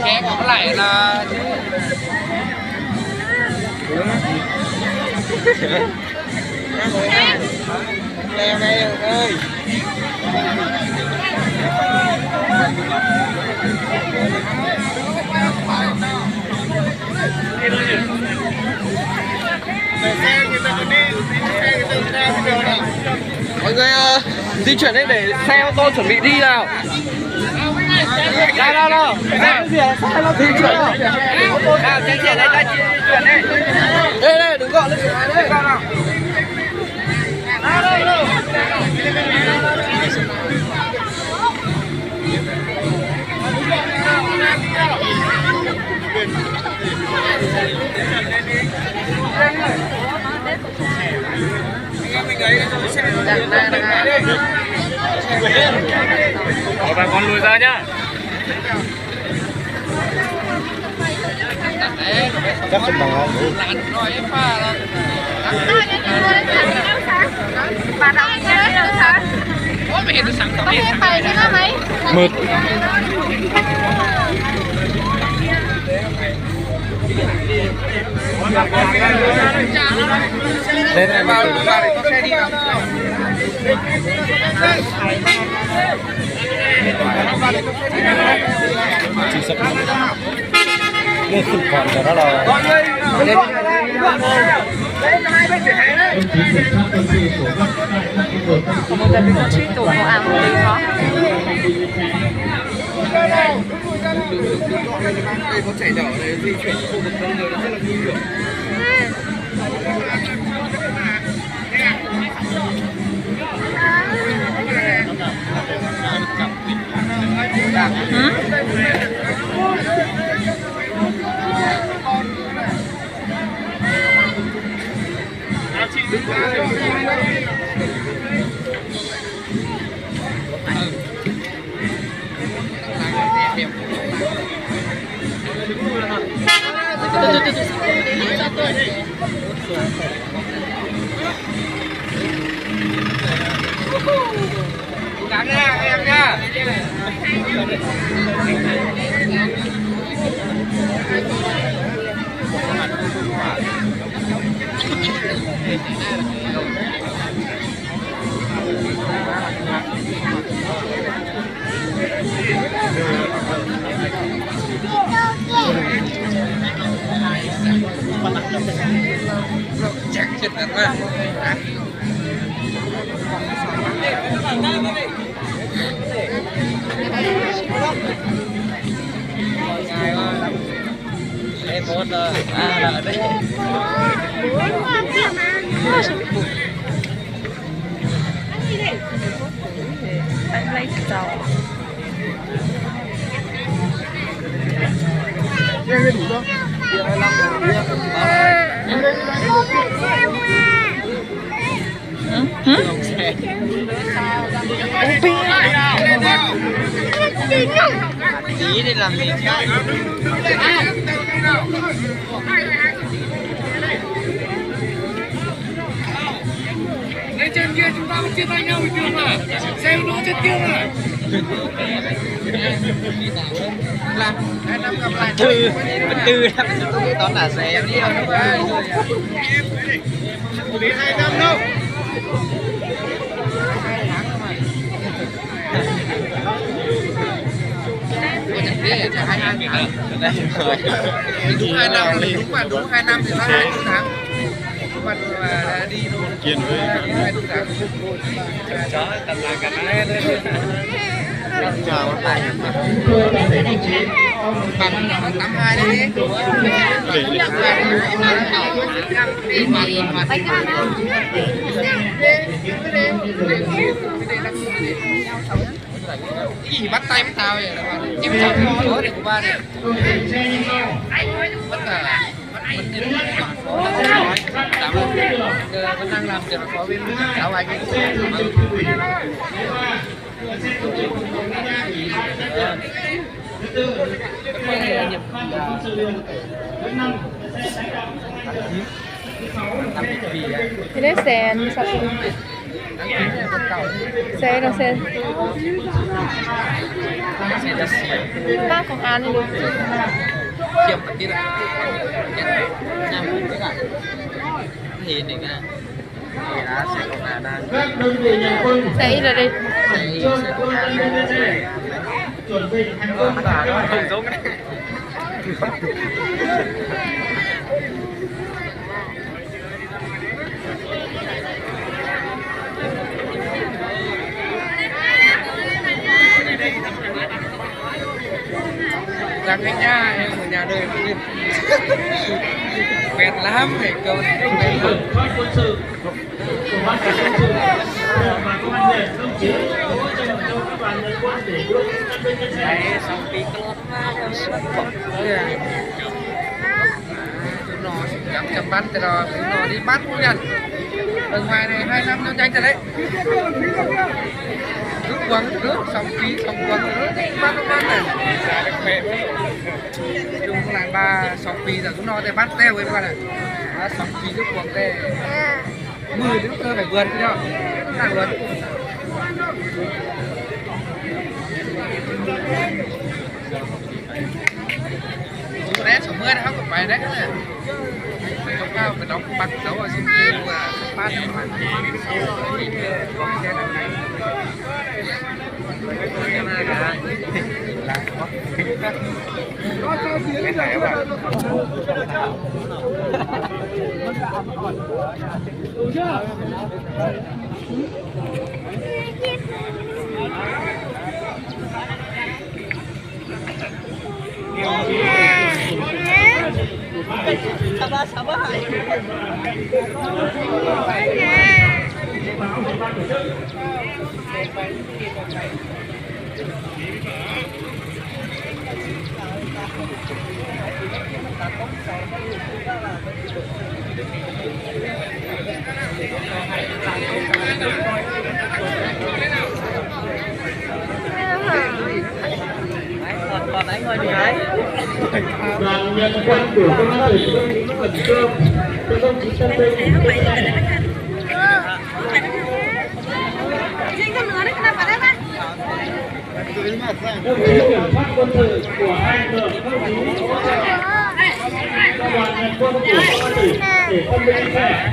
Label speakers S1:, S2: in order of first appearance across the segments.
S1: ké còn lại là leo đây ơi. Mọi người di chuyển lên để xe ô tô chuẩn bị đi nào. Nào. Xe gì à? Xe nó di chuyển nào. Nào, xe chuyển đây, ta chuyển đây. Đây, đừng gọi lên chuyển này đây. Đâu.
S2: Bà con lùi ra nhá.
S1: Chắc không bằng không?
S3: Bà đọc cái đâu hả? Có nghe bài chứ hả mày?
S2: Mượt.
S1: Lên này vào để có xe đi vào.
S2: Chỉ sắp lên sụp còn cho nó là
S3: Truy tủ của ảo một tí khó.
S1: Đây có trẻ nhỏ này di chuyển khu vực đông người nó rất là nguy hiểm. Cắn nha em nha. Chắc chết lắm mà. Em muốn là đây.
S3: Anh lấy dầu.
S1: Tí đi làm gì chứ?
S2: lên trên kia chúng ta vẫn chia tay nhau bình thường mà. Xe nó trên kia mà.
S1: Làm 2 năm gặp lại tư năm tôi nghĩ toán là xe đi đâu nữa ơi.
S2: Đi 2 năm đâu.
S1: Chả 2 năm hả? Đúng 2 năm, đúng mà đúng 2 năm thì nó 24 tháng. Mà đi luôn.
S2: Kiên với
S1: 24 tháng.
S2: chó tầm là cả hai thôi.
S1: Chờ một tay. Bằng 82 đấy đi. Cái gì bắt tay với tao vậy? Em chẳng có để của ba này. Bất cả vẫn đang làm việc có bên giáo anh ấy.
S3: Thế đấy xe sao?
S1: คนเก่า
S3: xe đâu xe
S1: เสียจะเสีย
S3: ba con ăn đi được
S1: เทียมกันที่ละน้ำก็ได้เห็นอย่างเงี้ยนี่นะเสียงของงานนะ
S4: các đơn vị nhà quân
S3: xe là đi
S1: เสียงของงานนะ
S4: chuẩn bị thành công
S1: ตาด้วยถึงซุ้มกัน Rằng cái nhà em ở nhà đời mệt lắm phải cầu mệt lắm
S4: phát quân sự của ban chỉ huy sự và công an huyện đồng chí hỗ trợ cho các bạn nhân quân để đưa an ninh nhân dân.
S1: xong tí cái lót ma cho nó bắt bọc nó gắm chầm bắn từ đó nó đi bắt nhận ở ngoài này 2 năm nó nhanh rồi đấy nước quăng nước xong ký xong quăng nước bắt nó bắt này chung làng ba xong ký giờ chúng nó để bắt teo với các bạn này xong ký nước quăng teo 10 đến cơ phải vườn cái đó làm vườn chú đét số 10 นะครับไปได้กันเลยจงก้าวไปน้องปักเสาอ่ะสิว่าบ้านมันไม่ไหนวะ còn anh ngồi đi đấy
S4: đoàn nhân quân của công an tỉnh đồng chí Khẩn Trương cho đồng chí Tân Bình
S3: Xin con nữa đấy, cái nào vào đây ba.
S4: đồng chí kiểm soát quân sự của hai lực đồng chí hỗ trợ cho đoàn nhân quân của công an tỉnh để Tân Bình khỏe.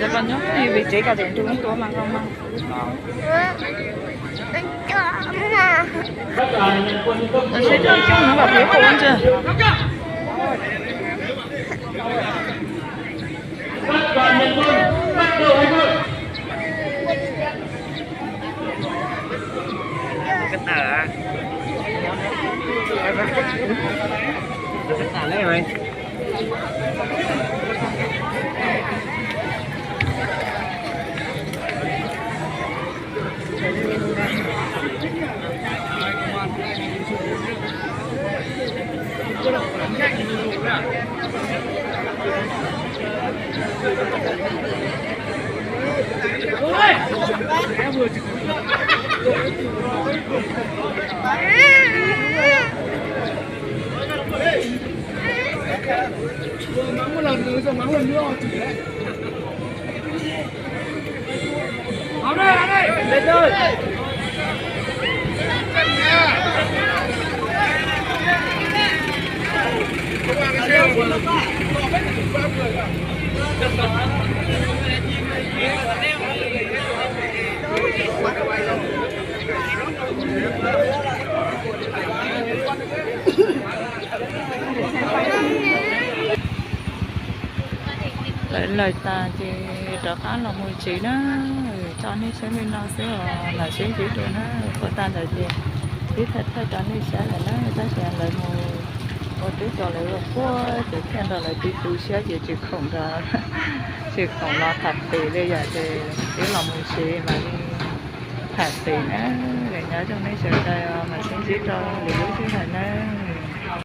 S3: Dạ vâng nhá, thì vị trí cả đến chúng tôi mang không mang. Nó sẽ chơi chung nó vào phía của anh chưa?
S4: Các đoàn nhân quân bắt đầu hành quân.
S1: cái tờ cái tờ đấy rồi
S2: mắng một lần nữa rồi mắng lần nữa họ chửi đấy. Áo đây, lên đây.
S3: Lại lời ta thì đó khá là mùi chỉ đó cho nên sẽ bên nó sẽ là sẽ chỉ được nó có ta là gì biết thật thật cho nên sẽ là nó người ta sẽ lại một tí cho lại một qua để xem rồi lại tí tu sẽ chỉ không ra chỉ không lo thật tỷ bây giờ thì cái lòng mùi chỉ mà đi thật tỷ nữa để nhớ trong đây sẽ đây mà sẽ chỉ cho để đối với này nó